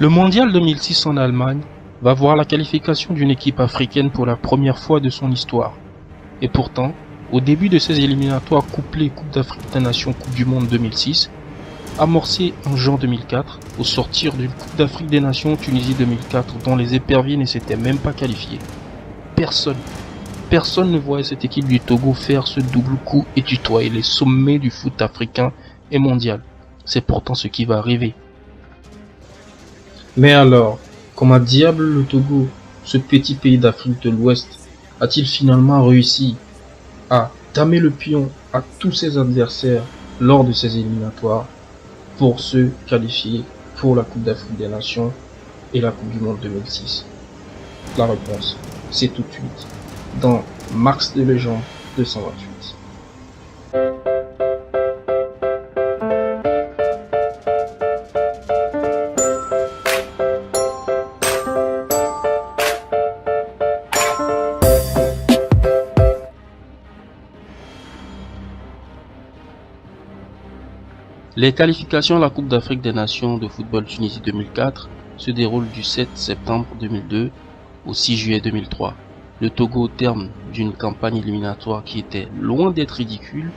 Le mondial 2006 en Allemagne va voir la qualification d'une équipe africaine pour la première fois de son histoire. Et pourtant, au début de ces éliminatoires couplés Coupe d'Afrique des Nations Coupe du Monde 2006, amorcée en juin 2004, au sortir d'une Coupe d'Afrique des Nations Tunisie 2004 dont les éperviers ne s'étaient même pas qualifiés, personne ne voyait cette équipe du Togo faire ce double coup et tutoyer les sommets du foot africain et mondial. C'est pourtant ce qui va arriver. Mais alors, comment diable le Togo, ce petit pays d'Afrique de l'Ouest, a-t-il finalement réussi à tamer le pion à tous ses adversaires lors de ces éliminatoires pour se qualifier pour la Coupe d'Afrique des Nations et la Coupe du Monde 2006? La réponse, c'est tout de suite dans Marx de Légende 228. Les qualifications à la Coupe d'Afrique des Nations de football Tunisie 2004 se déroulent du 7 septembre 2002 au 6 juillet 2003. Le Togo, au terme d'une campagne éliminatoire qui était loin d'être ridicule,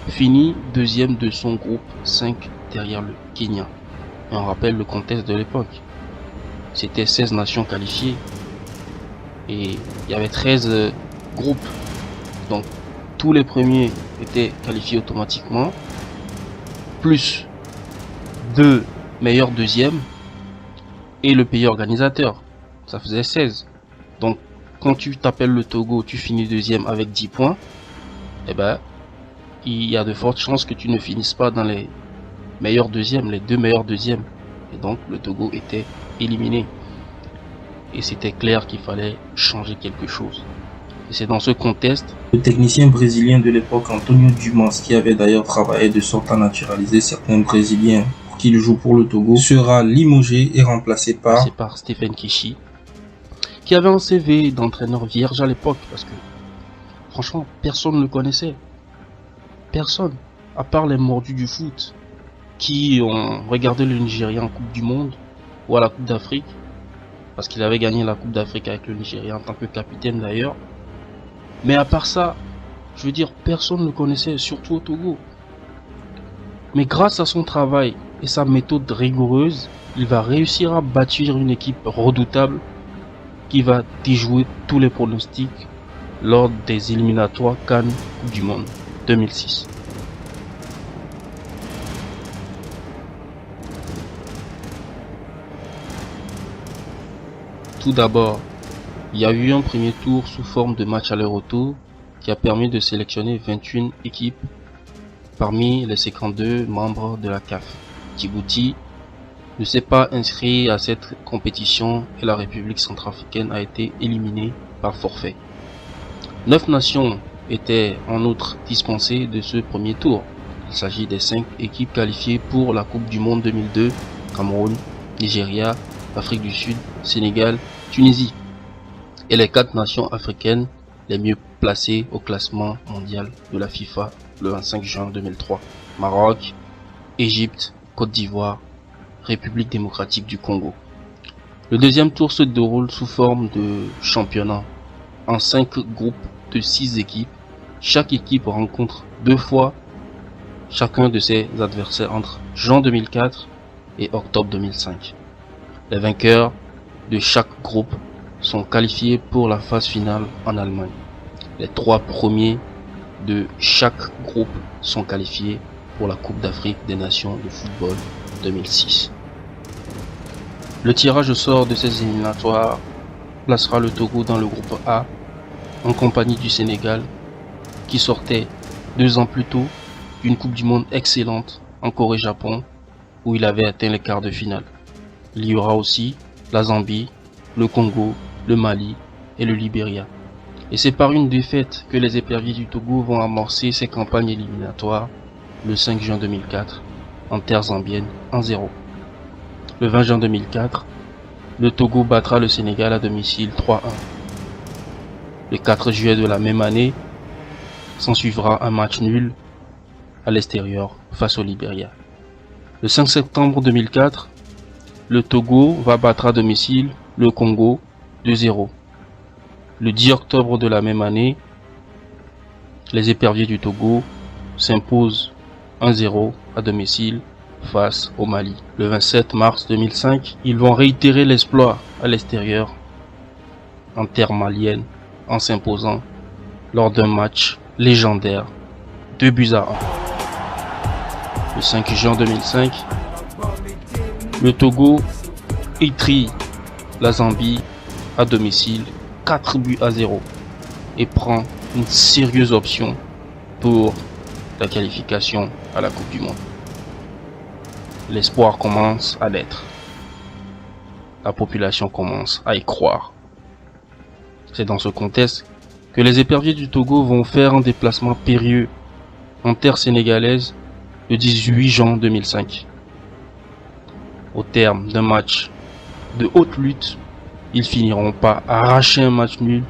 finit deuxième de son groupe 5 derrière le Kenya. Et on rappelle le contexte de l'époque. C'était 16 nations qualifiées et il y avait 13 groupes. Donc tous les premiers étaient qualifiés automatiquement, plus 2 meilleurs deuxièmes et le pays organisateur. Ça faisait 16. Donc quand tu t'appelles le Togo, tu finis deuxième avec 10 points, eh ben, il y a de fortes chances que tu ne finisses pas dans les meilleurs deuxièmes, les 2 meilleurs deuxièmes. Et donc, le Togo était éliminé. Et c'était clair qu'il fallait changer quelque chose. Et c'est dans ce contexte, le technicien brésilien de l'époque, Antonio Dumas, qui avait d'ailleurs travaillé de sorte à naturaliser certains Brésiliens pour qu'ils jouent pour le Togo, sera limogé et remplacé par Stephen Keshi, qui avait un CV d'entraîneur vierge à l'époque, parce que franchement personne ne le connaissait, personne, à part les mordus du foot qui ont regardé le Nigeria en Coupe du Monde ou à la Coupe d'Afrique, parce qu'il avait gagné la Coupe d'Afrique avec le Nigeria en tant que capitaine d'ailleurs. Mais à part ça, je veux dire, personne ne le connaissait, surtout au Togo. Mais grâce à son travail et sa méthode rigoureuse, il va réussir à bâtir une équipe redoutable qui va déjouer tous les pronostics lors des éliminatoires CAN Coupe du Monde 2006. Tout d'abord, il y a eu un premier tour sous forme de match aller-retour qui a permis de sélectionner 21 équipes parmi les 52 membres de la CAF. Djibouti ne s'est pas inscrit à cette compétition et la République centrafricaine a été éliminée par forfait. 9 nations étaient en outre dispensées de ce premier tour. Il s'agit des 5 équipes qualifiées pour la Coupe du Monde 2002, Cameroun, Nigeria, Afrique du Sud, Sénégal, Tunisie. Et les 4 nations africaines les mieux placées au classement mondial de la FIFA le 25 juin 2003. Maroc, Égypte, Côte d'Ivoire, République démocratique du Congo. Le deuxième tour se déroule sous forme de championnat en 5 groupes de 6 équipes. Chaque équipe rencontre 2 fois chacun de ses adversaires entre juin 2004 et octobre 2005. Les vainqueurs de chaque groupe sont qualifiés pour la phase finale en Allemagne. Les 3 premiers de chaque groupe sont qualifiés pour la Coupe d'Afrique des Nations de football 2006. Le tirage au sort de ces éliminatoires placera le Togo dans le groupe A en compagnie du Sénégal qui sortait 2 ans plus tôt d'une Coupe du Monde excellente en Corée-Japon où il avait atteint les quarts de finale. Il y aura aussi la Zambie, le Congo, le Mali et le Libéria. Et c'est par une défaite que les éperviers du Togo vont amorcer ces campagnes éliminatoires le 5 juin 2004 en terre zambienne 1-0. Le 20 juin 2004, le Togo battra le Sénégal à domicile 3-1. Le 4 juillet de la même année, s'ensuivra un match nul à l'extérieur face au Libéria. Le 5 septembre 2004, le Togo va battre à domicile le Congo 2-0. Le 10 octobre de la même année, les éperviers du Togo s'imposent 1-0 à domicile face au Mali. Le 27 mars 2005, ils vont réitérer l'exploit à l'extérieur en terre malienne en s'imposant lors d'un match légendaire 2-1. Le 5 juin 2005, le Togo étrie la Zambie à domicile 4-0 et prend une sérieuse option pour la qualification à la Coupe du Monde. L'espoir commence à naître. La population commence à y croire. C'est dans ce contexte que les éperviers du Togo vont faire un déplacement périlleux en terre sénégalaise le 18 juin 2005. Au terme d'un match de haute lutte, ils finiront par arracher un match nul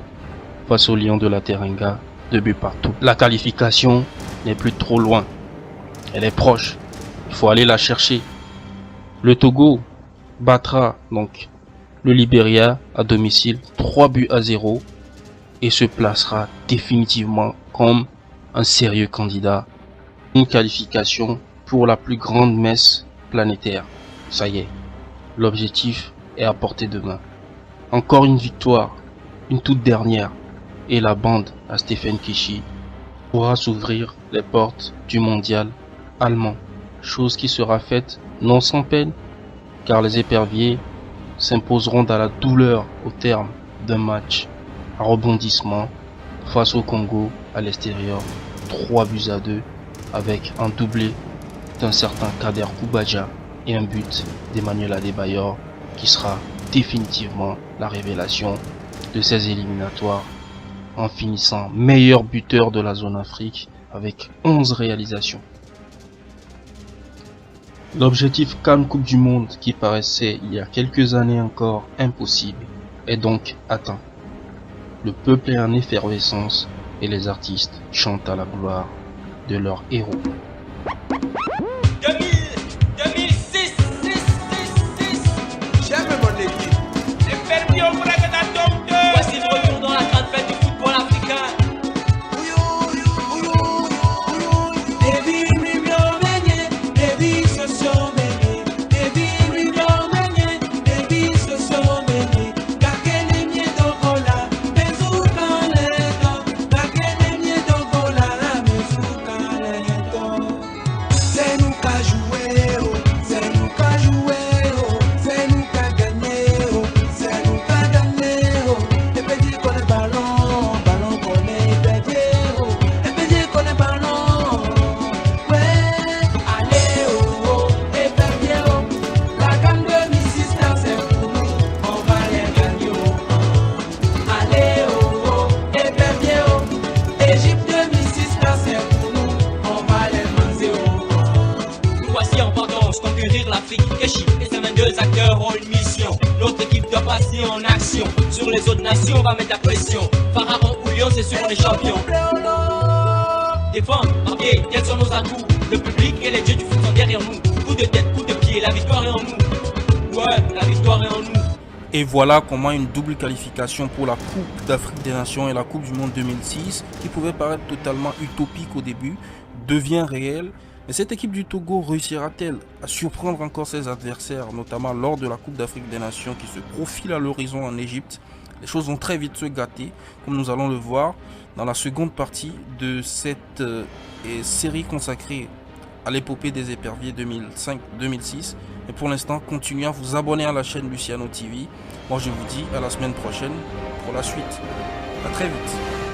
face aux Lions de la Teranga, 2 buts partout. La qualification n'est plus trop loin. Elle est proche. Il faut aller la chercher. Le Togo battra donc le Libéria à domicile 3-0 et se placera définitivement comme un sérieux candidat. Une qualification pour la plus grande messe planétaire. Ça y est, l'objectif est à portée de main. Encore une victoire, une toute dernière, et la bande à Stephen Keshi pourra s'ouvrir les portes du mondial allemand. Chose qui sera faite non sans peine, car les éperviers s'imposeront dans la douleur au terme d'un match à rebondissement face au Congo à l'extérieur, 3-2, avec un doublé d'un certain Kader Koubadia et un but d'Emmanuel Adebayor qui sera définitivement la révélation de ces éliminatoires en finissant meilleur buteur de la zone Afrique avec 11 réalisations. L'objectif CAN Coupe du Monde qui paraissait il y a quelques années encore impossible est donc atteint. Le peuple est en effervescence et les artistes chantent à la gloire de leurs héros. 2006, j'aime mon équipe. Les fermiers au bras de la tombe. Voici le retour dans la grande fête du football africain. Conquérir l'Afrique, Keshi et ses 22 acteurs ont une mission. Notre équipe doit passer en action. Sur les autres nations, on va mettre la pression. Pharaon ou Lion, c'est sûr, on est champion. Défendre, marquer, quels sont nos atouts? Le public et les dieux du foot sont derrière nous. Coup de tête, coup de pied, la victoire est en nous. Ouais, la victoire est en nous. Et voilà comment une double qualification pour la Coupe d'Afrique des Nations et la Coupe du Monde 2006, qui pouvait paraître totalement utopique au début, devient réelle. Mais cette équipe du Togo réussira-t-elle à surprendre encore ses adversaires, notamment lors de la Coupe d'Afrique des Nations qui se profile à l'horizon en Égypte? Les choses vont très vite se gâter, comme nous allons le voir dans la seconde partie de cette série consacrée à l'épopée des éperviers 2005-2006. Et pour l'instant, continuez à vous abonner à la chaîne Luciano TV. Moi, je vous dis à la semaine prochaine pour la suite. À très vite.